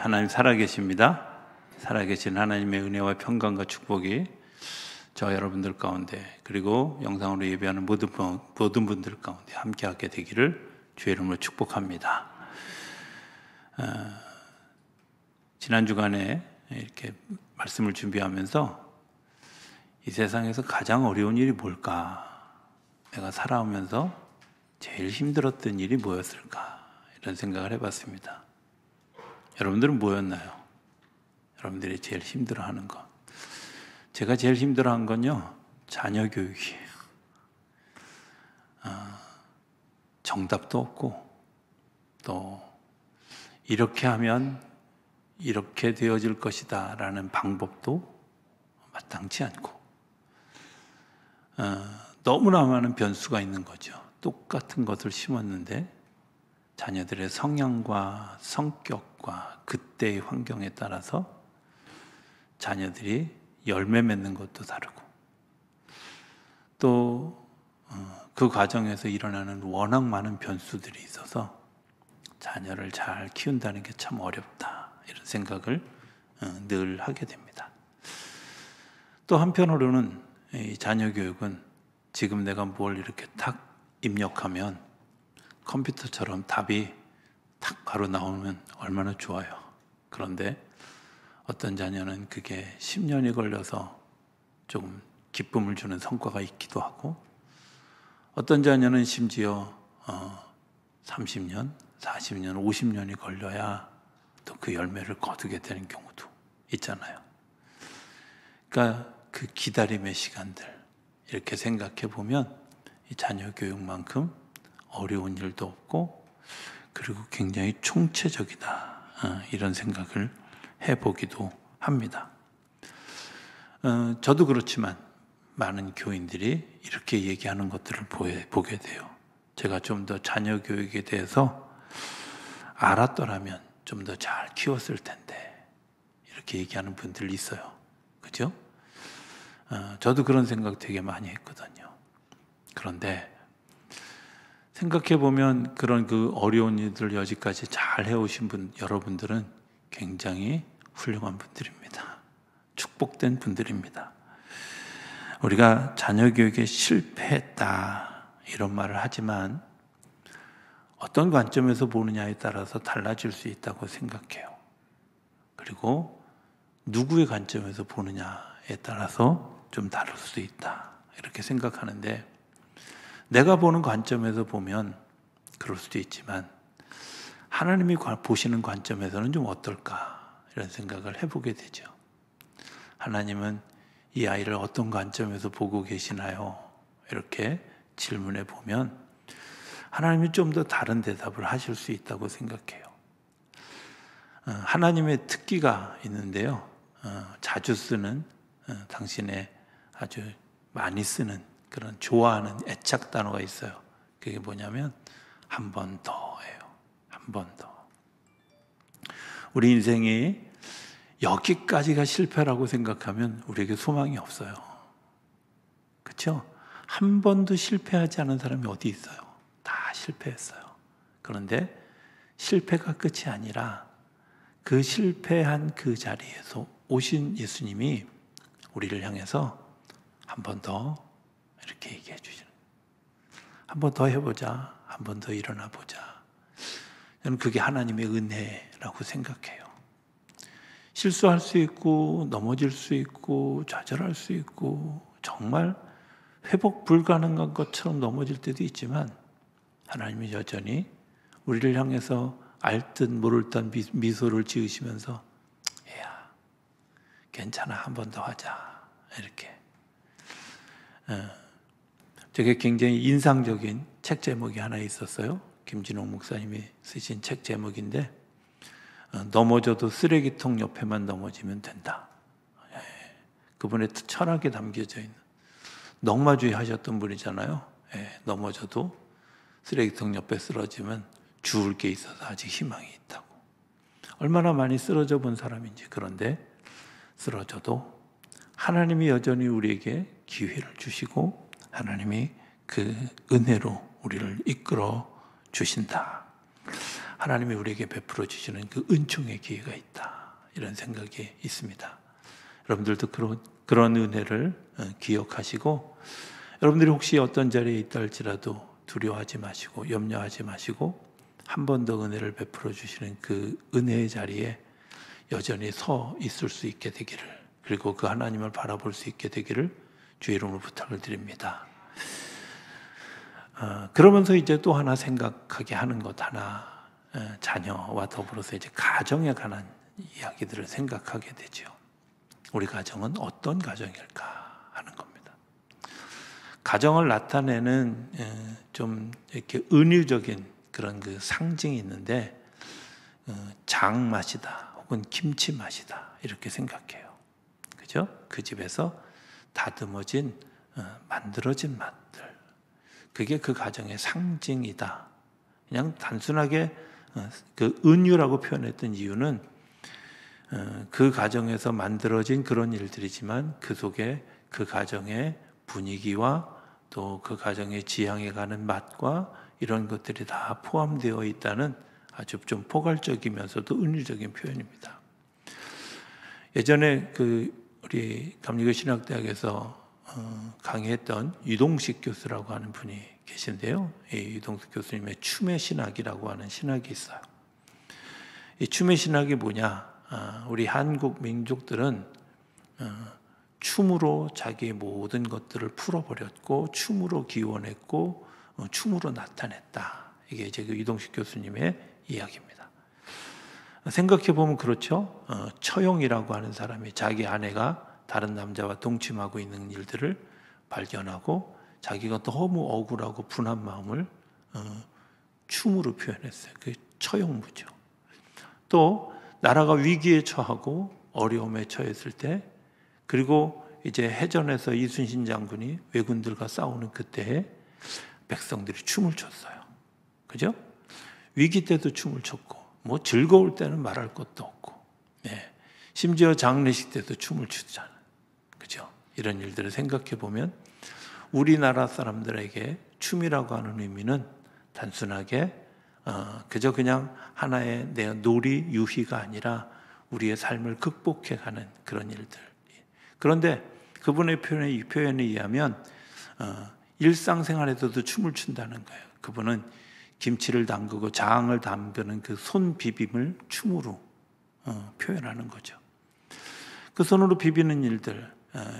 하나님 살아계십니다. 살아계신 하나님의 은혜와 평강과 축복이 저 여러분들 가운데 그리고 영상으로 예배하는 모든 분들 가운데 함께하게 되기를 주의 이름으로 축복합니다. 지난 주간에 이렇게 말씀을 준비하면서 이 세상에서 가장 어려운 일이 뭘까? 내가 살아오면서 제일 힘들었던 일이 뭐였을까? 이런 생각을 해봤습니다. 여러분들은 뭐였나요? 여러분들이 제일 힘들어하는 것. 제가 제일 힘들어한 건요, 자녀 교육이에요. 정답도 없고 또 이렇게 하면 이렇게 되어질 것이다 라는 방법도 마땅치 않고 너무나 많은 변수가 있는 거죠. 똑같은 것을 심었는데 자녀들의 성향과 성격과 그때의 환경에 따라서 자녀들이 열매 맺는 것도 다르고 또 그 과정에서 일어나는 워낙 많은 변수들이 있어서 자녀를 잘 키운다는 게 참 어렵다 이런 생각을 늘 하게 됩니다. 또 한편으로는 이 자녀 교육은 지금 내가 뭘 이렇게 탁 입력하면 컴퓨터처럼 답이 탁 바로 나오면 얼마나 좋아요. 그런데 어떤 자녀는 그게 10년이 걸려서 조금 기쁨을 주는 성과가 있기도 하고 어떤 자녀는 심지어 30년, 40년, 50년이 걸려야 또 그 열매를 거두게 되는 경우도 있잖아요. 그러니까 그 기다림의 시간들 이렇게 생각해 보면 이 자녀 교육만큼 어려운 일도 없고 그리고 굉장히 총체적이다 이런 생각을 해보기도 합니다. 저도 그렇지만 많은 교인들이 이렇게 얘기하는 것들을 보게 돼요. 제가 좀 더 자녀 교육에 대해서 알았더라면 좀 더 잘 키웠을 텐데 이렇게 얘기하는 분들이 있어요. 그죠? 저도 그런 생각 되게 많이 했거든요. 그런데 생각해보면 그런 그 어려운 일들 여지까지 잘 해오신 여러분들은 굉장히 훌륭한 분들입니다. 축복된 분들입니다. 우리가 자녀 교육에 실패했다 이런 말을 하지만 어떤 관점에서 보느냐에 따라서 달라질 수 있다고 생각해요. 그리고 누구의 관점에서 보느냐에 따라서 좀 다를 수 있다 이렇게 생각하는데 내가 보는 관점에서 보면 그럴 수도 있지만 하나님이 보시는 관점에서는 좀 어떨까 이런 생각을 해보게 되죠. 하나님은 이 아이를 어떤 관점에서 보고 계시나요? 이렇게 질문해 보면 하나님이 좀 더 다른 대답을 하실 수 있다고 생각해요. 하나님의 특기가 있는데요. 자주 쓰는 당신의 아주 많이 쓰는 그런 좋아하는 애착 단어가 있어요. 그게 뭐냐면 한 번 더예요. 한 번 더. 우리 인생이 여기까지가 실패라고 생각하면 우리에게 소망이 없어요. 그렇죠? 한 번도 실패하지 않은 사람이 어디 있어요? 다 실패했어요. 그런데 실패가 끝이 아니라 그 실패한 그 자리에서 오신 예수님이 우리를 향해서 한 번 더 이렇게 얘기해 주시는, 한 번 더 해보자, 한 번 더 일어나 보자. 저는 그게 하나님의 은혜라고 생각해요. 실수할 수 있고 넘어질 수 있고 좌절할 수 있고 정말 회복 불가능한 것처럼 넘어질 때도 있지만 하나님이 여전히 우리를 향해서 알 듯 모를 듯 미소를 지으시면서 야, 괜찮아, 한 번 더 하자 이렇게. 되게 굉장히 인상적인 책 제목이 하나 있었어요. 김진홍 목사님이 쓰신 책 제목인데 넘어져도 쓰레기통 옆에만 넘어지면 된다. 그분의 철학에 담겨져 있는 넉마주의 하셨던 분이잖아요. 넘어져도 쓰레기통 옆에 쓰러지면 죽을 게 있어서 아직 희망이 있다고. 얼마나 많이 쓰러져 본 사람인지. 그런데 쓰러져도 하나님이 여전히 우리에게 기회를 주시고 하나님이 그 은혜로 우리를 이끌어 주신다. 하나님이 우리에게 베풀어 주시는 그 은총의 기회가 있다, 이런 생각이 있습니다. 여러분들도 그런 은혜를 기억하시고, 여러분들이 혹시 어떤 자리에 있다 할지라도 두려워하지 마시고 염려하지 마시고 한 번 더 은혜를 베풀어 주시는 그 은혜의 자리에 여전히 서 있을 수 있게 되기를, 그리고 그 하나님을 바라볼 수 있게 되기를 주의 이름으로 부탁을 드립니다. 그러면서 이제 또 하나 생각하게 하는 것 하나, 자녀와 더불어서 이제 가정에 관한 이야기들을 생각하게 되죠. 우리 가정은 어떤 가정일까 하는 겁니다. 가정을 나타내는 좀 이렇게 은유적인 그런 그 상징이 있는데, 장 맛이다 혹은 김치 맛이다 이렇게 생각해요. 그죠? 그 집에서 다듬어진 만들어진 맛들, 그게 그 가정의 상징이다. 그냥 단순하게 그 은유라고 표현했던 이유는 그 가정에서 만들어진 그런 일들이지만 그 속에 그 가정의 분위기와 또 그 가정의 지향해 가는 맛과 이런 것들이 다 포함되어 있다는 아주 좀 포괄적이면서도 은유적인 표현입니다. 예전에 우리 감리교 신학대학에서 강의했던 유동식 교수라고 하는 분이 계신데요. 이 유동식 교수님의 춤의 신학이라고 하는 신학이 있어요. 이 춤의 신학이 뭐냐? 우리 한국 민족들은 춤으로 자기의 모든 것들을 풀어버렸고 춤으로 기원했고 춤으로 나타냈다. 이게 이제 그 유동식 교수님의 이야기입니다. 생각해보면 그렇죠. 처용이라고 하는 사람이 자기 아내가 다른 남자와 동침하고 있는 일들을 발견하고 자기가 너무 억울하고 분한 마음을 춤으로 표현했어요. 그게 처용무죠. 또 나라가 위기에 처하고 어려움에 처했을 때, 그리고 이제 해전에서 이순신 장군이 왜군들과 싸우는 그때에 백성들이 춤을 췄어요. 그죠? 위기 때도 춤을 췄고, 뭐 즐거울 때는 말할 것도 없고, 심지어 장례식 때도 춤을 추잖아요. 그죠? 이런 일들을 생각해 보면 우리나라 사람들에게 춤이라고 하는 의미는 단순하게 그저 그냥 하나의 내 놀이, 유희가 아니라 우리의 삶을 극복해가는 그런 일들. 그런데 그분의 표현에 의하면 일상생활에서도 춤을 춘다는 거예요. 그분은 김치를 담그고 장을 담그는 그 손 비빔을 춤으로 표현하는 거죠. 그 손으로 비비는 일들,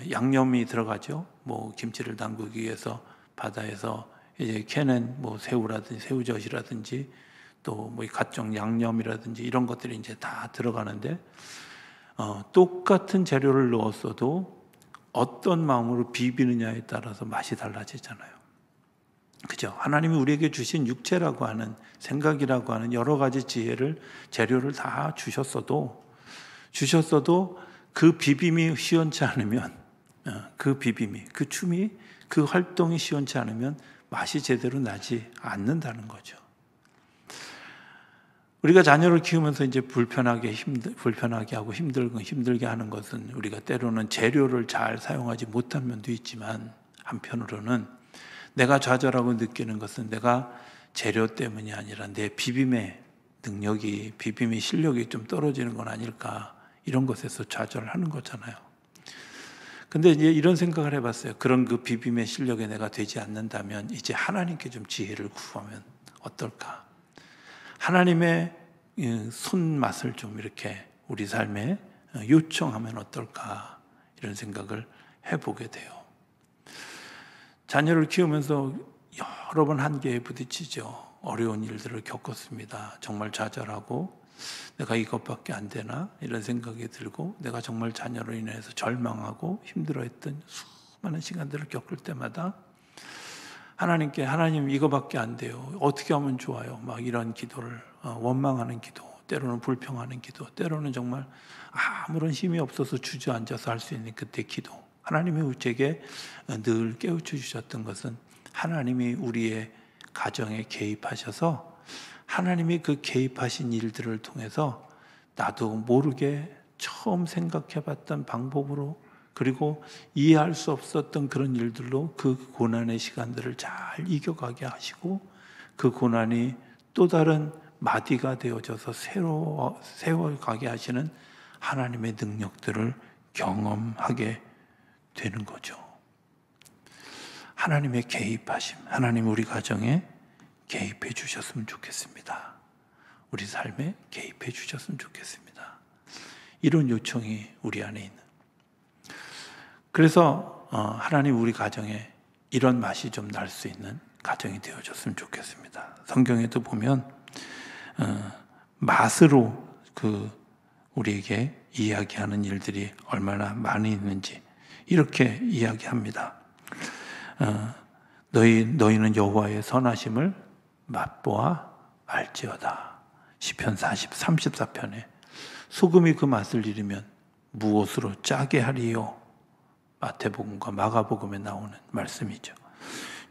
양념이 들어가죠. 뭐 김치를 담그기 위해서 바다에서 이제 캐낸 뭐 새우라든지 새우젓이라든지 또 뭐 각종 양념이라든지 이런 것들이 이제 다 들어가는데, 똑같은 재료를 넣었어도 어떤 마음으로 비비느냐에 따라서 맛이 달라지잖아요. 그죠? 하나님이 우리에게 주신 육체라고 하는, 생각이라고 하는 여러 가지 재료를 다 주셨어도 그 비빔이 시원치 않으면, 그 춤이, 그 활동이 시원치 않으면 맛이 제대로 나지 않는다는 거죠. 우리가 자녀를 키우면서 이제 불편하게 하고 힘들게 하는 것은 우리가 때로는 재료를 잘 사용하지 못한 면도 있지만, 한편으로는 내가 좌절하고 느끼는 것은 내가 재료 때문이 아니라 내 비빔의 실력이 좀 떨어지는 건 아닐까, 이런 것에서 좌절하는 거잖아요. 근데 이제 이런 생각을 해봤어요. 그런 그 비빔의 실력에 내가 되지 않는다면 이제 하나님께 좀 지혜를 구하면 어떨까? 하나님의 손맛을 좀 이렇게 우리 삶에 요청하면 어떨까? 이런 생각을 해보게 돼요. 자녀를 키우면서 여러 번 한계에 부딪히죠. 어려운 일들을 겪었습니다. 정말 좌절하고 내가 이것밖에 안 되나? 이런 생각이 들고, 내가 정말 자녀로 인해서 절망하고 힘들어했던 수많은 시간들을 겪을 때마다 하나님께, 하나님 이거밖에 안 돼요. 어떻게 하면 좋아요? 막 이런 기도를, 원망하는 기도, 때로는 불평하는 기도, 때로는 정말 아무런 힘이 없어서 주저앉아서 할 수 있는 그때 기도. 하나님이 우리에게 늘 깨우쳐 주셨던 것은 하나님이 우리의 가정에 개입하셔서 하나님이 그 개입하신 일들을 통해서 나도 모르게 처음 생각해봤던 방법으로, 그리고 이해할 수 없었던 그런 일들로 그 고난의 시간들을 잘 이겨가게 하시고, 그 고난이 또 다른 마디가 되어져서 세워가게 하시는 하나님의 능력들을 경험하게 되는 거죠. 하나님의 개입하심, 하나님 우리 가정에 개입해 주셨으면 좋겠습니다. 우리 삶에 개입해 주셨으면 좋겠습니다. 이런 요청이 우리 안에 있는. 그래서 하나님 우리 가정에 이런 맛이 좀 날 수 있는 가정이 되어줬으면 좋겠습니다. 성경에도 보면 맛으로 우리에게 이야기하는 일들이 얼마나 많이 있는지 이렇게 이야기합니다. 너희는 여호와의 선하심을 맛보아 알지어다. 시편 34편에 소금이 그 맛을 잃으면 무엇으로 짜게 하리요? 마태복음과 마가복음에 나오는 말씀이죠.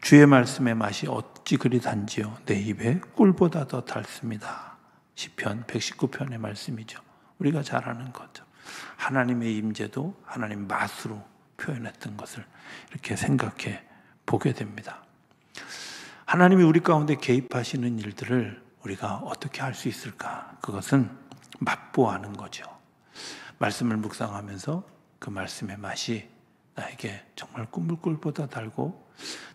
주의 말씀의 맛이 어찌 그리 단지요? 내 입에 꿀보다 더 달습니다. 시편 119편의 말씀이죠. 우리가 잘 아는 거죠. 하나님의 임재도 하나님 맛으로 표현했던 것을 이렇게 생각해 보게 됩니다. 하나님이 우리 가운데 개입하시는 일들을 우리가 어떻게 할 수 있을까? 그것은 맛보아하는 거죠. 말씀을 묵상하면서 그 말씀의 맛이 나에게 정말 꿀보다 달고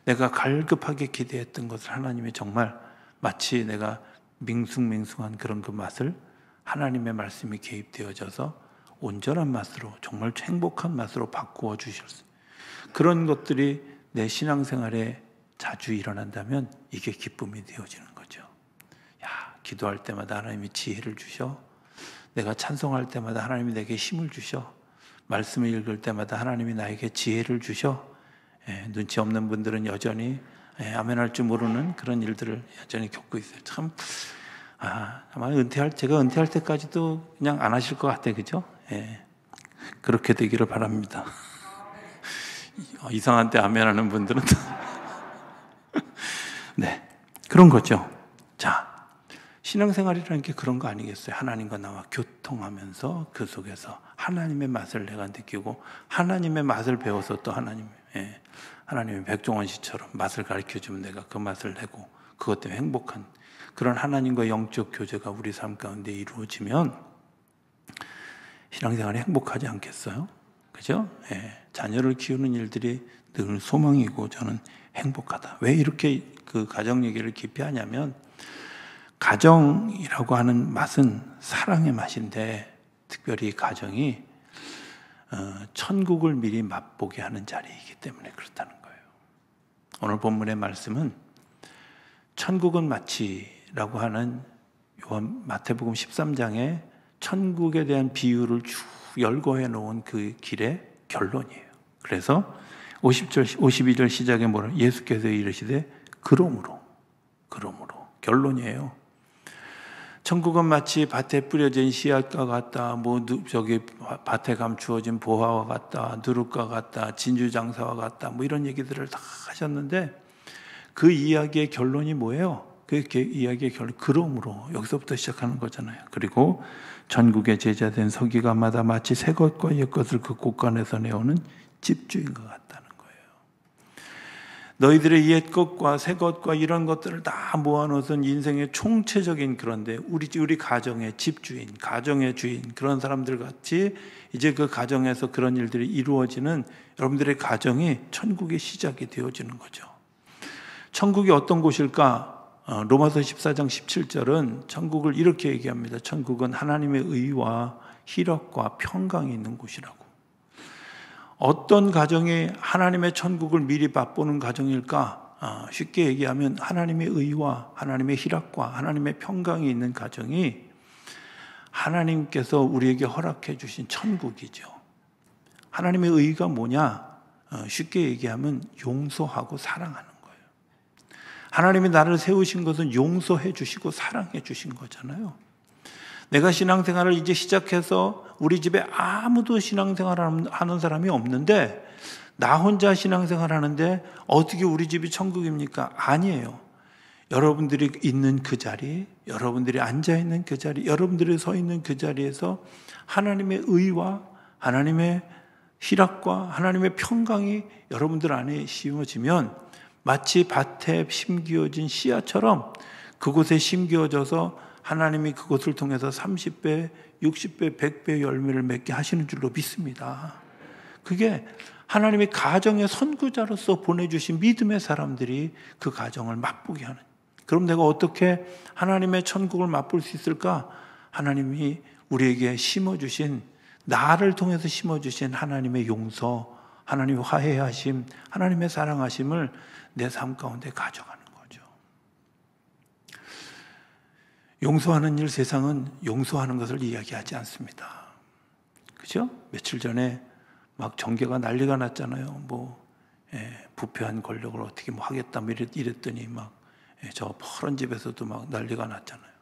내가 갈급하게 기대했던 것을 하나님이 정말 마치 내가 밍숭맹숭한 그런 그 맛을 하나님의 말씀이 개입되어져서 온전한 맛으로 정말 행복한 맛으로 바꾸어 주실 수 그런 것들이 내 신앙생활에 자주 일어난다면 이게 기쁨이 되어지는 거죠. 야, 기도할 때마다 하나님이 지혜를 주셔. 내가 찬송할 때마다 하나님이 내게 힘을 주셔. 말씀을 읽을 때마다 하나님이 나에게 지혜를 주셔. 눈치 없는 분들은 여전히 아멘할 줄 모르는 그런 일들을 여전히 겪고 있어요. 참 아마 제가 은퇴할 때까지도 그냥 안 하실 것 같아요. 그죠? 그렇게 되기를 바랍니다. 이상한 때 아멘하는 분들은 네, 그런 거죠. 자, 신앙생활이라는 게 그런 거 아니겠어요? 하나님과 나와 교통하면서 그 속에서 하나님의 맛을 내가 느끼고 하나님의 맛을 배워서 또 하나님의 백종원 씨처럼 맛을 가르쳐주면 내가 그 맛을 내고 그것 때문에 행복한 그런 하나님과 영적 교제가 우리 삶 가운데 이루어지면 신앙생활이 행복하지 않겠어요? 그죠? 자녀를 키우는 일들이 늘 소망이고 저는 행복하다. 왜 이렇게 그 가정 얘기를 깊이 하냐면 가정이라고 하는 맛은 사랑의 맛인데 특별히 가정이 천국을 미리 맛보게 하는 자리이기 때문에 그렇다는 거예요. 오늘 본문의 말씀은 천국은 마치라고 하는 마태복음 13장에 천국에 대한 비유를 쭉 열거해 놓은 그 길의 결론이에요. 그래서 52절 시작에 뭐라 예수께서 이르시되 그러므로 결론이에요. 천국은 마치 밭에 뿌려진 씨앗과 같다. 밭에 감추어진 보화와 같다. 누룩과 같다. 진주장사와 같다. 이런 얘기들을 다 하셨는데 그 이야기의 결론이 뭐예요? 그 이야기의 결론 그러므로 여기서부터 시작하는 거잖아요. 그리고 전국의 제자된 서기관마다 마치 새 것과 옛 것을 그 곳간에서 내오는 집주인과 같다는 거예요. 너희들의 옛 것과 새 것과 이런 것들을 다 모아놓은 인생의 총체적인 그런데 우리 가정의 집주인, 가정의 주인 그런 사람들 같이 이제 그 가정에서 그런 일들이 이루어지는 여러분들의 가정이 천국의 시작이 되어지는 거죠. 천국이 어떤 곳일까? 로마서 14장 17절은 천국을 이렇게 얘기합니다. 천국은 하나님의 의와 희락과 평강이 있는 곳이라고. 어떤 가정이 하나님의 천국을 미리 맛보는 가정일까? 쉽게 얘기하면 하나님의 의와 하나님의 희락과 하나님의 평강이 있는 가정이 하나님께서 우리에게 허락해 주신 천국이죠. 하나님의 의가 뭐냐? 쉽게 얘기하면 용서하고 사랑하는 거예요. 하나님이 나를 세우신 것은 용서해 주시고 사랑해 주신 거잖아요. 내가 신앙생활을 이제 시작해서 우리 집에 아무도 신앙생활 하는 사람이 없는데 나 혼자 신앙생활 하는데 어떻게 우리 집이 천국입니까? 아니에요. 여러분들이 있는 그 자리, 여러분들이 앉아있는 그 자리, 여러분들이 서 있는 그 자리에서 하나님의 의와 하나님의 희락과 하나님의 평강이 여러분들 안에 심어지면 마치 밭에 심기어진 씨앗처럼 그곳에 심겨져서 하나님이 그것을 통해서 30배, 60배, 100배 열매를 맺게 하시는 줄로 믿습니다. 그게 하나님이 가정의 선구자로서 보내주신 믿음의 사람들이 그 가정을 맛보게 하는. 그럼 내가 어떻게 하나님의 천국을 맛볼 수 있을까? 하나님이 우리에게 심어주신, 나를 통해서 심어주신 하나님의 용서, 하나님의 화해하심, 하나님의 사랑하심을 내 삶 가운데 가져가는 거죠. 용서하는 일, 세상은 용서하는 것을 이야기하지 않습니다. 그죠? 며칠 전에 막 정계가 난리가 났잖아요. 부패한 권력을 어떻게 하겠다 이랬더니 저 퍼런 집에서도 막 난리가 났잖아요.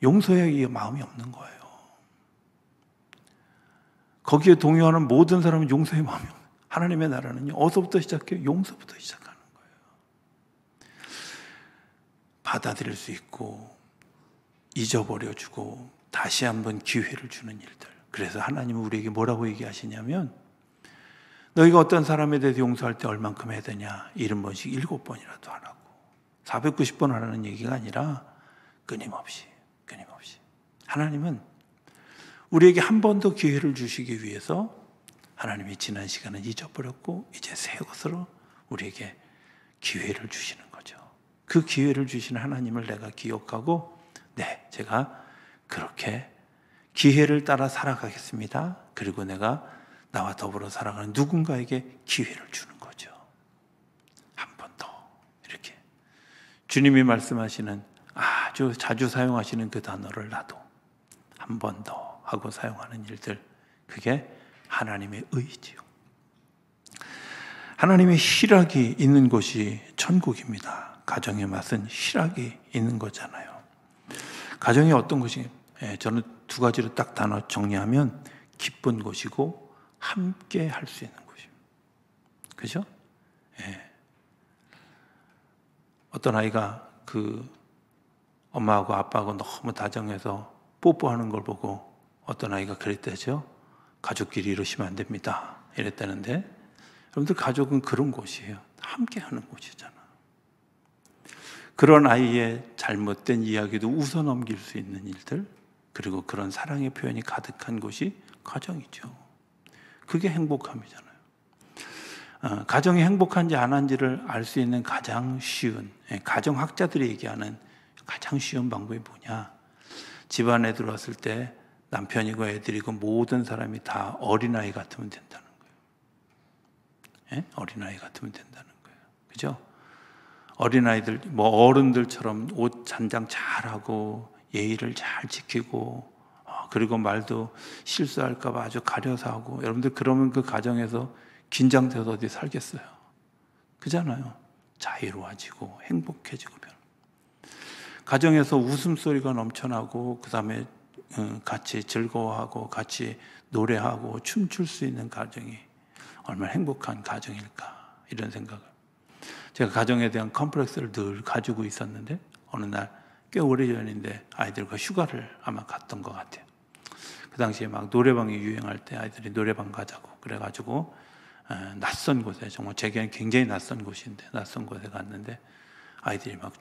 용서에 마음이 없는 거예요. 거기에 동요하는 모든 사람은 용서의 마음이 없는 거예요. 하나님의 나라는요, 어디서부터 시작해요? 용서부터 시작하는 거예요. 받아들일 수 있고 잊어버려주고 다시 한번 기회를 주는 일들. 그래서 하나님은 우리에게 뭐라고 얘기하시냐면, 너희가 어떤 사람에 대해서 용서할 때 얼만큼 해야 되냐? 70번씩 7번이라도 하라고. 490번 하라는 얘기가 아니라 끊임없이. 하나님은 우리에게 한 번 더 기회를 주시기 위해서 하나님이 지난 시간은 잊어버렸고 이제 새 것으로 우리에게 기회를 주시는 거죠. 그 기회를 주시는 하나님을 내가 기억하고, 네, 제가 그렇게 기회를 따라 살아가겠습니다. 그리고 내가 나와 더불어 살아가는 누군가에게 기회를 주는 거죠. 한 번 더. 이렇게 주님이 말씀하시는, 아주 자주 사용하시는 그 단어를 나도 한 번 더 하고 사용하는 일들, 그게 하나님의 의지요. 하나님의 희락이 있는 곳이 천국입니다. 가정의 맛은 희락이 있는 거잖아요. 가정이 어떤 곳이, 저는 두 가지로 딱 단어 정리하면 기쁜 곳이고 함께 할 수 있는 곳입니다. 그죠? 어떤 아이가 엄마하고 아빠하고 너무 다정해서 뽀뽀하는 걸 보고 어떤 아이가 그랬대죠. 가족끼리 이러시면 안 됩니다. 이랬다는데, 여러분들 가족은 그런 곳이에요. 함께 하는 곳이잖아. 그런 아이의 잘못된 이야기도 웃어 넘길 수 있는 일들, 그리고 그런 사랑의 표현이 가득한 곳이 가정이죠. 그게 행복함이잖아요. 가정이 행복한지 안 한지를 알 수 있는 가장 쉬운, 가정학자들이 얘기하는 가장 쉬운 방법이 뭐냐? 집안에 들어왔을 때 남편이고 애들이고 모든 사람이 다 어린아이 같으면 된다는 거예요. 어린아이 같으면 된다는 거예요. 그죠? 어린아이들, 어른들처럼 옷 잔장 잘하고 예의를 잘 지키고, 그리고 말도 실수할까봐 아주 가려서 하고. 여러분들 그러면 그 가정에서 긴장돼서 어디 살겠어요? 그잖아요. 자유로워지고 행복해지고. 가정에서 웃음소리가 넘쳐나고, 그 다음에 같이 즐거워하고 같이 노래하고 춤출 수 있는 가정이 얼마나 행복한 가정일까, 이런 생각을. 제가 가정에 대한 컴플렉스를 늘 가지고 있었는데, 어느 날 꽤 오래전인데 아이들과 휴가를 아마 갔던 것 같아요. 그 당시에 막 노래방이 유행할 때 아이들이 노래방 가자고 그래가지고 낯선 곳에, 정말 제게는 굉장히 낯선 곳인데 낯선 곳에 갔는데, 아이들이 막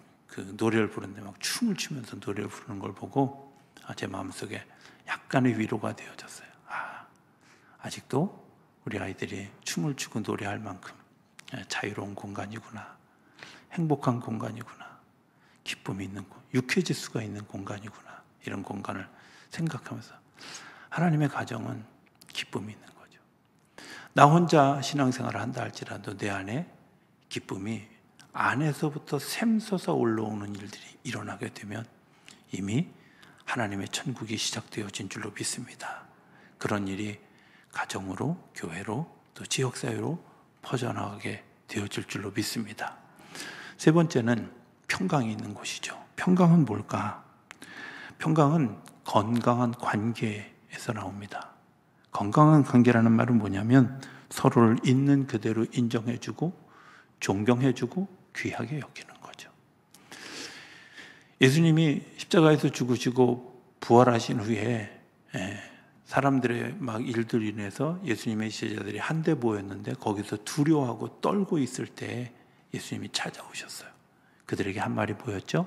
노래를 부르는데 막 춤을 추면서 노래를 부르는 걸 보고 제 마음속에 약간의 위로가 되어졌어요. 아직도 우리 아이들이 춤을 추고 노래할 만큼 자유로운 공간이구나, 행복한 공간이구나, 기쁨이 있는 곳, 유쾌지수가 있는 공간이구나, 이런 공간을 생각하면서 하나님의 가정은 기쁨이 있는 거죠. 나 혼자 신앙생활을 한다 할지라도 내 안에 기쁨이 안에서부터 샘솟아 올라오는 일들이 일어나게 되면 이미 하나님의 천국이 시작되어진 줄로 믿습니다. 그런 일이 가정으로, 교회로, 또 지역사회로 퍼져나가게 되어질 줄로 믿습니다. 세 번째는 평강이 있는 곳이죠. 평강은 뭘까? 평강은 건강한 관계에서 나옵니다. 건강한 관계라는 말은 뭐냐면 서로를 있는 그대로 인정해주고 존경해주고 귀하게 여기는 거죠. 예수님이 십자가에서 죽으시고 부활하신 후에 사람들의 막 일들로 인해서 예수님의 제자들이 한데 모였는데, 거기서 두려워하고 떨고 있을 때 예수님이 찾아오셨어요. 그들에게 한 말이 뭐였죠?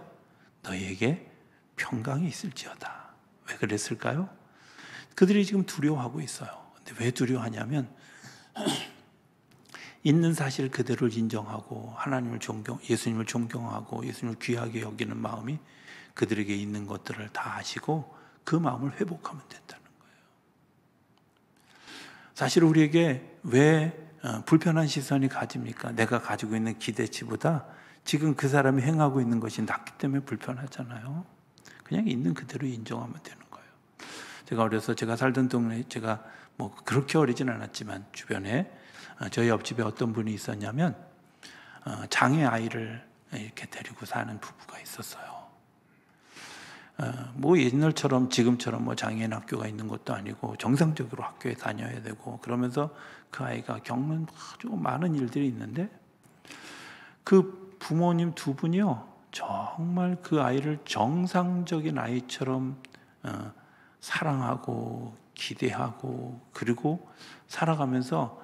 너희에게 평강이 있을지어다. 왜 그랬을까요? 그들이 지금 두려워하고 있어요. 근데 왜 두려워하냐면 있는 사실 그대로를 인정하고 하나님을 예수님을 존경하고 예수님을 귀하게 여기는 마음이 그들에게 있는 것들을 다 아시고 그 마음을 회복하면 된다는 거예요. 사실 우리에게 왜 불편한 시선이 가집니까? 내가 가지고 있는 기대치보다 지금 그 사람이 행하고 있는 것이 낫기 때문에 불편하잖아요. 그냥 있는 그대로 인정하면 되는 거예요. 제가 어려서 제가 살던 동네에 제가 뭐 그렇게 어리진 않았지만 주변에 저희 옆집에 어떤 분이 있었냐면 장애 아이를 이렇게 데리고 사는 부부가 있었어요. 뭐 옛날처럼 지금처럼 뭐 장애인 학교가 있는 것도 아니고 정상적으로 학교에 다녀야 되고 그러면서 그 아이가 겪는 아주 많은 일들이 있는데 그 부모님 두 분이요 정말 그 아이를 정상적인 아이처럼 사랑하고 기대하고 그리고 살아가면서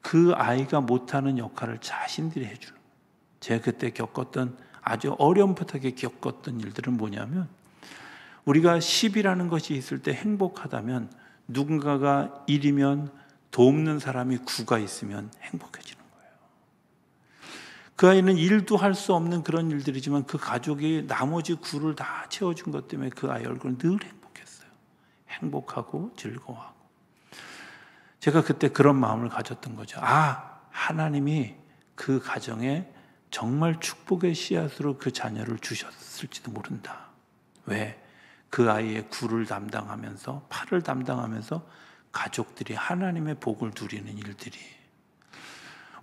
그 아이가 못하는 역할을 자신들이 해주는 거예요. 제가 그때 겪었던 아주 어렴풋하게 겪었던 일들은 뭐냐면 우리가 10이라는 것이 있을 때 행복하다면 누군가가 1이면 돕는 사람이 9가 있으면 행복해지는 거예요. 그 아이는 일도 할 수 없는 그런 일들이지만 그 가족이 나머지 9를 다 채워준 것 때문에 그 아이 얼굴은 늘 행복했어요. 행복하고 즐거워하고. 제가 그때 그런 마음을 가졌던 거죠. 하나님이 그 가정에 정말 축복의 씨앗으로 그 자녀를 주셨을지도 모른다. 왜? 그 아이의 굴을 담당하면서 팔을 담당하면서 가족들이 하나님의 복을 누리는 일들이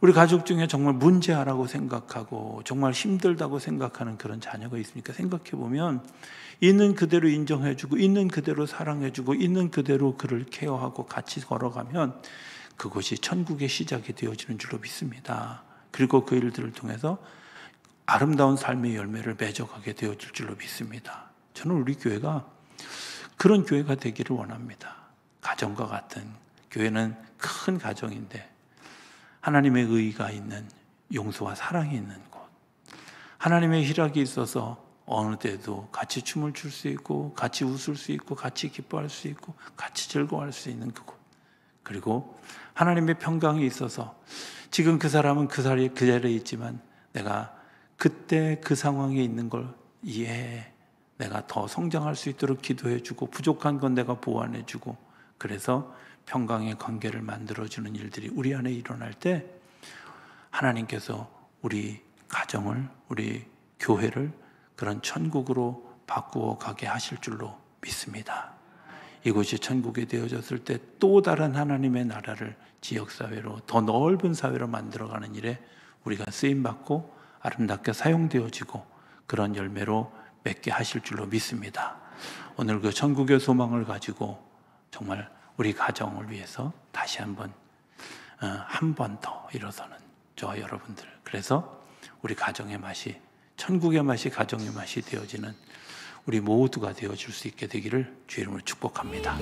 우리 가족 중에 정말 문제아라고 생각하고 정말 힘들다고 생각하는 그런 자녀가 있습니까? 생각해보면 있는 그대로 인정해주고 있는 그대로 사랑해주고 있는 그대로 그를 케어하고 같이 걸어가면 그것이 천국의 시작이 되어지는 줄로 믿습니다. 그리고 그 일들을 통해서 아름다운 삶의 열매를 맺어가게 되어질 줄로 믿습니다. 저는 우리 교회가 그런 교회가 되기를 원합니다. 가정과 같은 교회는 큰 가정인데 하나님의 의가 있는 용서와 사랑이 있는 곳, 하나님의 희락이 있어서 어느 때도 같이 춤을 출 수 있고 같이 웃을 수 있고 같이 기뻐할 수 있고 같이 즐거워할 수 있는 그곳, 그리고 하나님의 평강이 있어서 지금 그 사람은 그 자리에 있지만 내가 그때 그 상황에 있는 걸 이해해, 내가 더 성장할 수 있도록 기도해주고 부족한 건 내가 보완해주고 그래서 평강의 관계를 만들어주는 일들이 우리 안에 일어날 때 하나님께서 우리 가정을, 우리 교회를 그런 천국으로 바꾸어 가게 하실 줄로 믿습니다. 이곳이 천국이 되어졌을 때 또 다른 하나님의 나라를 지역사회로 더 넓은 사회로 만들어가는 일에 우리가 쓰임받고 아름답게 사용되어지고 그런 열매로 맺게 하실 줄로 믿습니다. 오늘 그 천국의 소망을 가지고 정말 우리 가정을 위해서 다시 한 번 더 일어서는 저와 여러분들, 그래서 우리 가정의 맛이 천국의 맛이 가정의 맛이 되어지는 우리 모두가 되어줄 수 있게 되기를 주 이름으로 축복합니다.